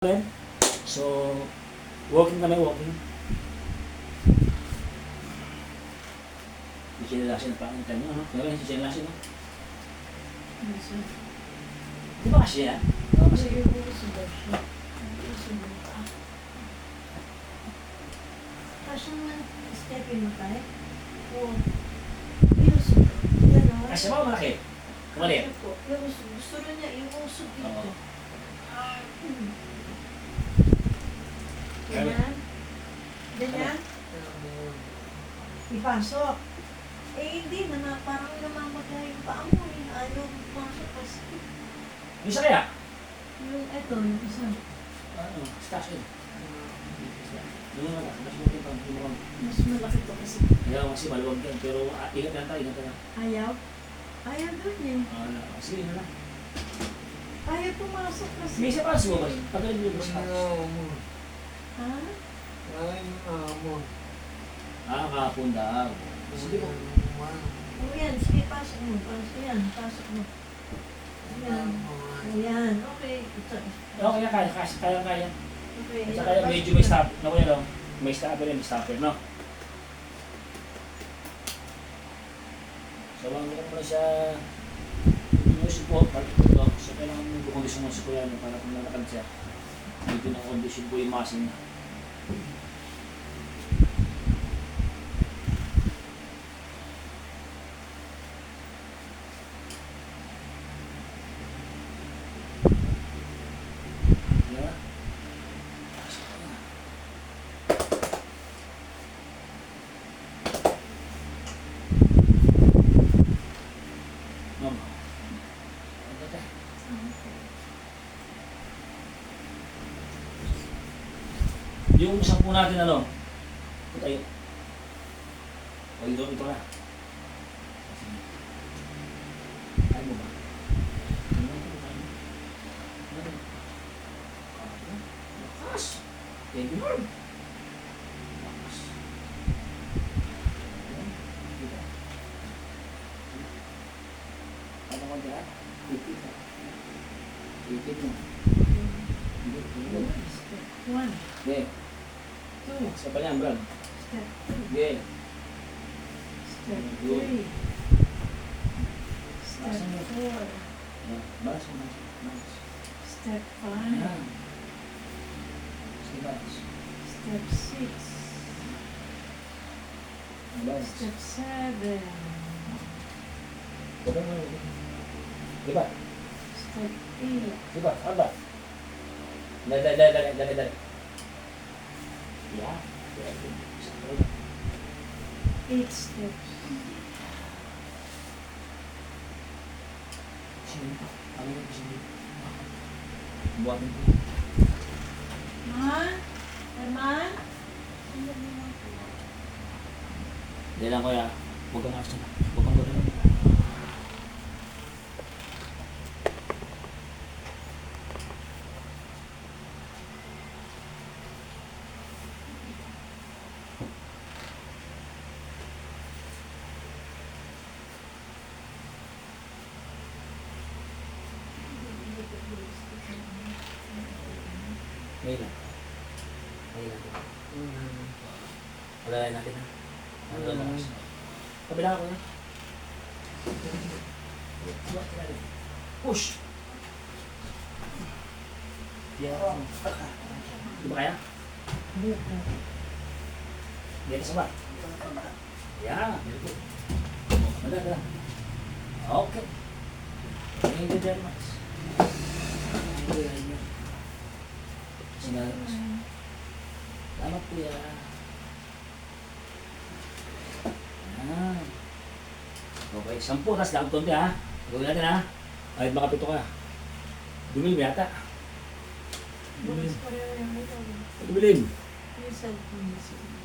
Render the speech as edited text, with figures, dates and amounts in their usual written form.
rin. So, walking kami, walking. Sinalasin na pangit kanya, no? Kaya rin sinalasin, no? Di ba kasi yan? Kasi ba malaki? Kumali? Gusto na niya iusog dito. Ganyan. Ganyan. Ipasok. Hindi na parang namamagay yung paa mo. Ayaw pumasok kasi. Yung isa kaya? Yung yung isa. Ano? Stash in. Yung mga mas malaki pa. Mas malaki to kasi. Ayaw kasi maluwag yan. Pero ingat lang tayo, ingat lang. Ayaw? Ayaw doon eh. Sige na lang. Ayaw pumasok kasi. May isa pa sa mo ba? Pagaling mo ba sa Ha? kahapon daw. Sige po. Yan, sige, pasok mo. Yan, pasok mo. Yan. Ayan, okay. Ito. Okay, kaya. Okay. At saka medyo may stop. Naku yan, no? May stopper yan, may stopper, no? So, wala mo na siya yung support, part ito. So, kailangan mo kondisyon mo sa kuya niya para kung lalakad siya. Dito na kondisyon po yung muscle niya. Yeah. Mama. Yung isang po natin ano? Ito tayo. O ito na. Ay mo ba? Lakas. Thank you Lord. Lakas. Ano mo dyan? Ipit na. Ipit mo. Step 1, Okay. 2, Sa pa niyan, Brad. step 2, Okay. step 3, step 4, Balas mo. Balas. step 5, Ayan. Sige, balas. step 6, Balas. step 7, Huwag mo. Diba? step 8, Diba? Aba. Dali. Yeah. 8 steps. Sino? Ano yung sino? Buhatin ko. Man? Herman? Hindi lang kuya. Huwag kang action. Huwag kang gano'n. Ngayon lang. Alalain natin ha. Ano lang ako siya. Kabila ako na. Push! Yeah. Di ba kaya? Hindi sa ba? Yeah. Madala. Okay. Thank you very much. Sinalas. Salamat kuya. Okay, 10 tas daag konti ha. Gawin natin ha. Ay baka 7 ka. Dumilim yata. Bukas pa rin yung ito. Dumilim. Yung cellphone.